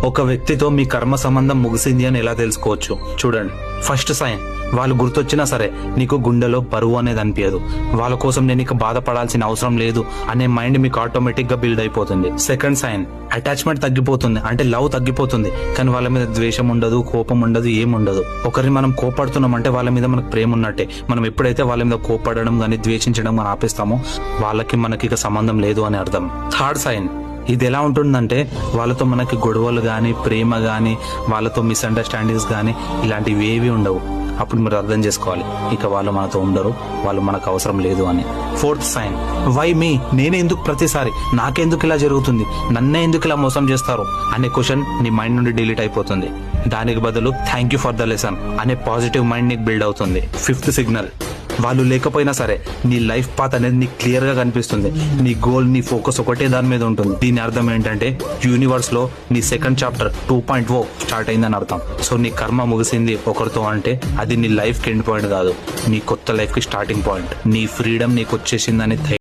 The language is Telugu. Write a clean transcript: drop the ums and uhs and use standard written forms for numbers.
ఒక వ్యక్తితో మీ కర్మ సంబంధం ముగిసింది అని ఎలా తెలుసుకోవచ్చు? చూడండి, ఫస్ట్ సైన్, వాళ్ళు గుర్తొచ్చినా సరే నీకు గుండెలో బరువు అనేది అనిపించదు. వాళ్ళ కోసం నేను ఇక బాధపడాల్సిన అవసరం లేదు అనే మైండ్ మీకు ఆటోమేటిక్ గా బిల్డ్ అయిపోతుంది. సెకండ్ సైన్, అటాచ్మెంట్ తగ్గిపోతుంది, అంటే లవ్ తగ్గిపోతుంది, కానీ వాళ్ళ మీద ద్వేషం ఉండదు, కోపం ఉండదు, ఏముండదు. ఒకరిని మనం కోపడుతున్నాం అంటే వాళ్ళ మీద మనకు ప్రేమ ఉన్నట్టే. మనం ఎప్పుడైతే వాళ్ళ మీద కోపడడం కానీ ద్వేషించడం కానీ ఆపేస్తామో వాళ్ళకి మనకి ఇక సంబంధం లేదు అని అర్థం. థర్డ్ సైన్, ఇది ఎలా ఉంటుందంటే వాళ్ళతో మనకి గొడవలు కానీ ప్రేమ కానీ వాళ్ళతో మిస్అండర్స్టాండింగ్స్ కానీ ఇలాంటివి ఏవి ఉండవు. అప్పుడు మీరు అర్థం చేసుకోవాలి ఇక వాళ్ళు మనతో ఉండరు, వాళ్ళు మనకు అవసరం లేదు అని. ఫోర్త్ సైన్, వై మీ, నేనే ఎందుకు ప్రతిసారి, నాకెందుకు ఇలా జరుగుతుంది, నన్నే ఎందుకు ఇలా మోసం చేస్తారు అనే క్వశ్చన్ నీ మైండ్ నుండి డిలీట్ అయిపోతుంది. దానికి బదులు thank you for the lesson అనే పాజిటివ్ మైండ్ నీకు బిల్డ్ అవుతుంది. ఫిఫ్త్ సిగ్నల్, వాళ్ళు లేకపోయినా సరే నీ లైఫ్ పాత్ అనేది నీకు క్లియర్ గా కనిపిస్తుంది. నీ గోల్, నీ ఫోకస్ ఒకటే దాని మీద ఉంటుంది. దీని అర్థం ఏంటంటే యూనివర్స్ లో నీ సెకండ్ చాప్టర్ 2.0 స్టార్ట్ అయిందని అర్థం. సో నీ కర్మ ముగిసింది ఒకరితో అంటే అది నీ లైఫ్ కి ఎండ్ పాయింట్ కాదు, నీ కొత్త లైఫ్ కి స్టార్టింగ్ పాయింట్. నీ ఫ్రీడమ్ నీకు వచ్చేసిందని